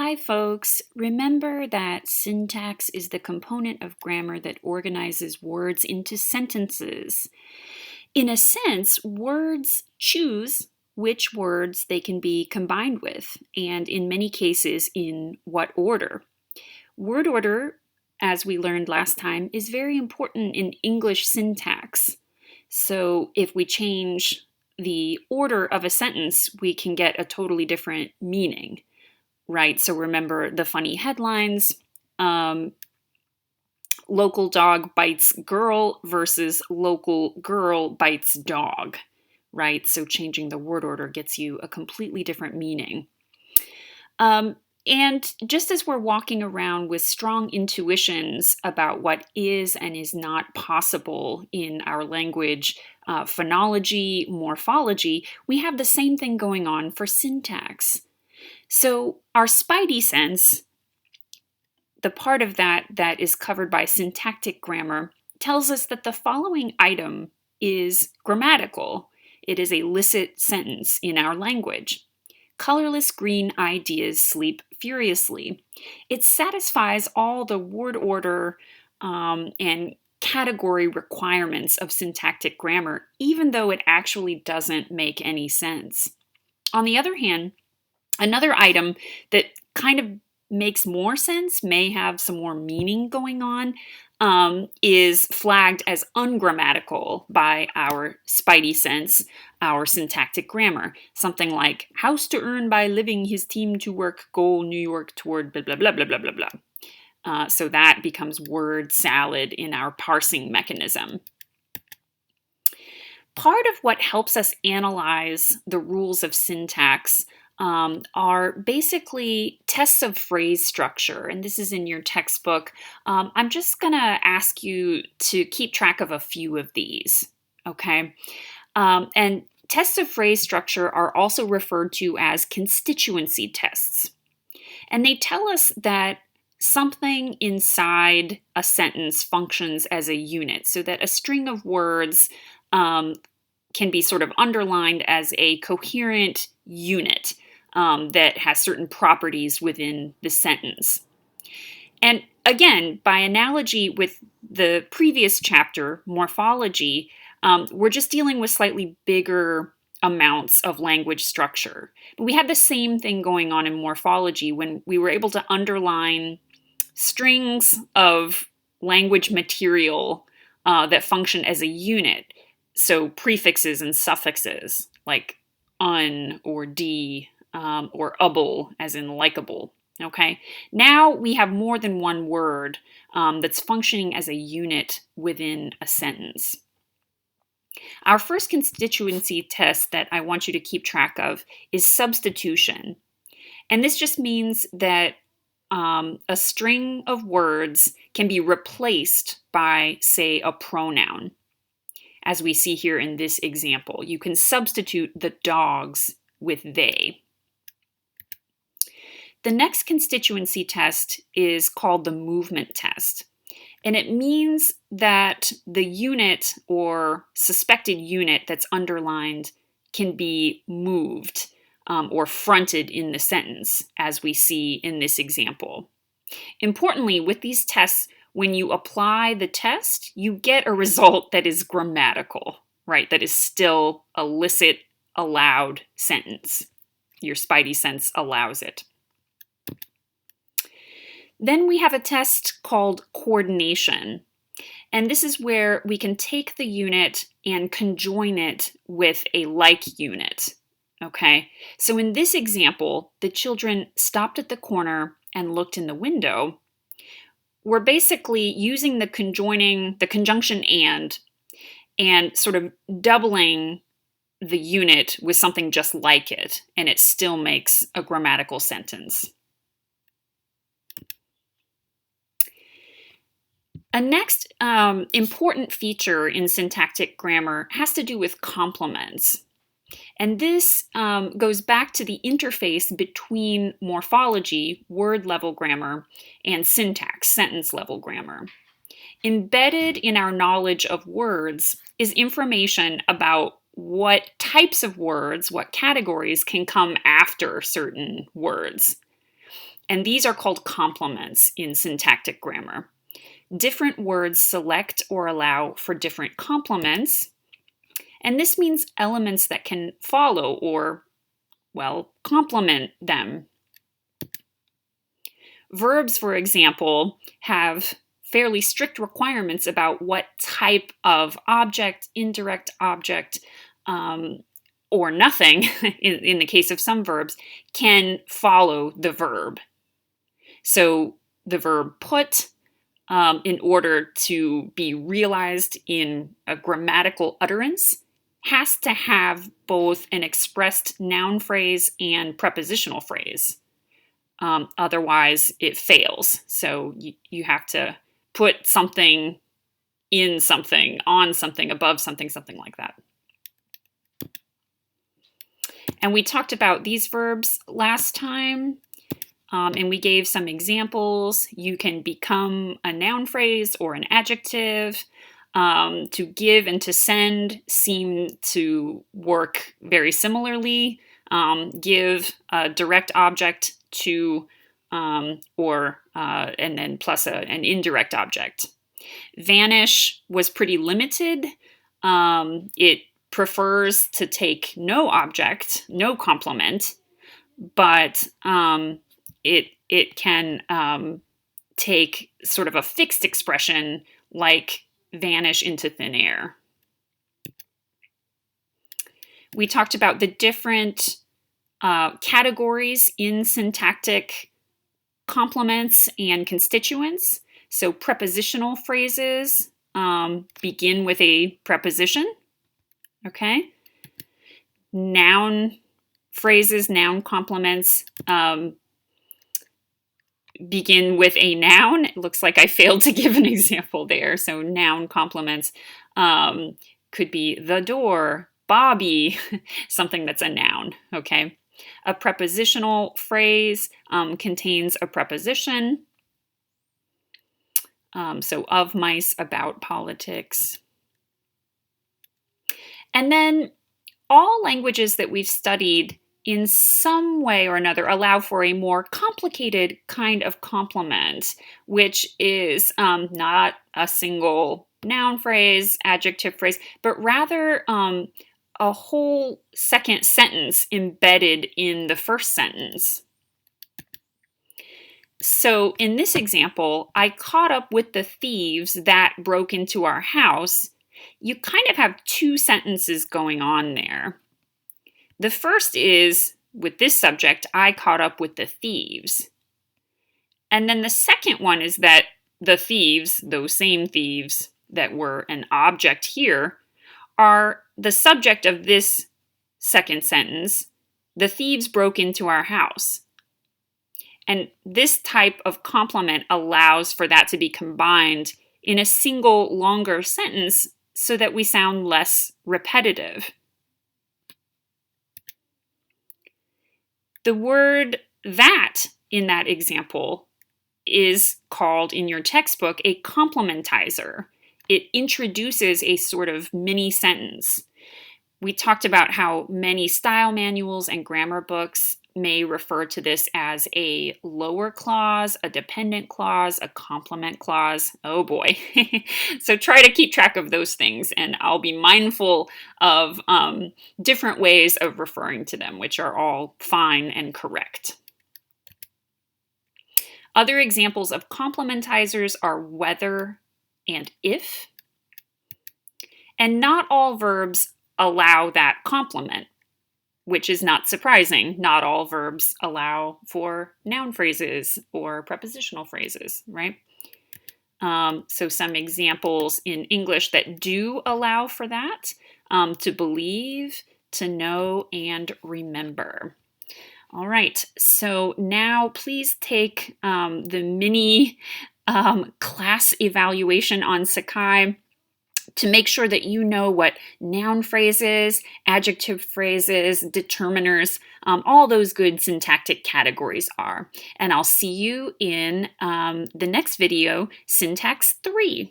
Hi, folks. Remember that syntax is the component of grammar that organizes words into sentences. In a sense, words choose which words they can be combined with, and in many cases, in what order. Word order, as we learned last time, is very important in English syntax. So if we change the order of a sentence, we can get a totally different meaning. Right, so remember the funny headlines, local dog bites girl versus local girl bites dog, right? So changing the word order gets you a completely different meaning. And just as we're walking around with strong intuitions about what is and is not possible in our language, phonology, morphology, we have the same thing going on for syntax. So our spidey sense, the part of that that is covered by syntactic grammar, tells us that the following item is grammatical. It is a licit sentence in our language. Colorless green ideas sleep furiously. It satisfies all the word order and category requirements of syntactic grammar, even though it actually doesn't make any sense. On the other hand, another item that kind of makes more sense, may have some more meaning going on, is flagged as ungrammatical by our spidey sense, our syntactic grammar. Something like, house to earn by living, his team to work, goal, New York toward blah, blah, blah, blah, blah, blah, blah. So that becomes word salad in our parsing mechanism. Part of what helps us analyze the rules of syntax are basically tests of phrase structure, and this is in your textbook. I'm just going to ask you to keep track of a few of these, okay? And tests of phrase structure are also referred to as constituency tests, and they tell us that something inside a sentence functions as a unit, so that a string of words can be sort of underlined as a coherent unit that has certain properties within the sentence. And again, by analogy with the previous chapter, morphology, we're just dealing with slightly bigger amounts of language structure. But we had the same thing going on in morphology when we were able to underline strings of language material that function as a unit. So prefixes and suffixes like un or d or able, as in likable. Okay, now we have more than one word that's functioning as a unit within a sentence. Our first constituency test that I want you to keep track of is substitution. And this just means that a string of words can be replaced by, say, a pronoun. As we see here in this example, you can substitute the dogs with they. The next constituency test is called the movement test. And it means that the unit or suspected unit that's underlined can be moved or fronted in the sentence, as we see in this example. Importantly, with these tests, when you apply the test, you get a result that is grammatical, right? That is still a licit, allowed sentence. Your spidey sense allows it. Then we have a test called coordination. And this is where we can take the unit and conjoin it with a like unit. Okay, so in this example, the children stopped at the corner and looked in the window. We're basically using the conjunction and sort of doubling the unit with something just like it, and it still makes a grammatical sentence. A next important feature in syntactic grammar has to do with complements. And this goes back to the interface between morphology, word-level grammar, and syntax, sentence-level grammar. Embedded in our knowledge of words is information about what types of words, what categories can come after certain words. And these are called complements in syntactic grammar. Different words select or allow for different complements, and this means elements that can follow or, well, complement them. Verbs, for example, have fairly strict requirements about what type of object, indirect object, or nothing, in the case of some verbs, can follow the verb. So the verb put, in order to be realized in a grammatical utterance, has to have both an expressed noun phrase and prepositional phrase. Otherwise, it fails. So you have to put something in something, on something, above something, something like that. And we talked about these verbs last time, and we gave some examples. You can become a noun phrase or an adjective. To give and to send seem to work very similarly. Give a direct object to, and then plus an indirect object. Vanish was pretty limited. It prefers to take no object, no complement, but it can take sort of a fixed expression like vanish into thin air. We talked about the different categories in syntactic complements and constituents. So prepositional phrases begin with a preposition, okay? Noun phrases, noun complements begin with a noun. It looks like I failed to give an example there. So noun complements could be the door, Bobby, something that's a noun, okay? A prepositional phrase contains a preposition. So of mice, about politics. And then all languages that we've studied in some way or another allow for a more complicated kind of complement, which is not a single noun phrase, adjective phrase, but rather a whole second sentence embedded in the first sentence. So in this example, I caught up with the thieves that broke into our house. You kind of have two sentences going on there. The first is, with this subject, I caught up with the thieves. And then the second one is that the thieves, those same thieves that were an object here, are the subject of this second sentence. The thieves broke into our house. And this type of complement allows for that to be combined in a single longer sentence so that we sound less repetitive. The word that in that example is called in your textbook a complementizer. It introduces a sort of mini sentence. We talked about how many style manuals and grammar books may refer to this as a lower clause, a dependent clause, a complement clause. Oh boy. So try to keep track of those things, and I'll be mindful of different ways of referring to them, which are all fine and correct. Other examples of complementizers are whether and if. And not all verbs allow that complement, which is not surprising. Not all verbs allow for noun phrases or prepositional phrases, right? So some examples in English that do allow for that: to believe, to know, and remember. All right, so now please take the mini class evaluation on Sakai to make sure that you know what noun phrases, adjective phrases, determiners, all those good syntactic categories are. And I'll see you in the next video, Syntax 3.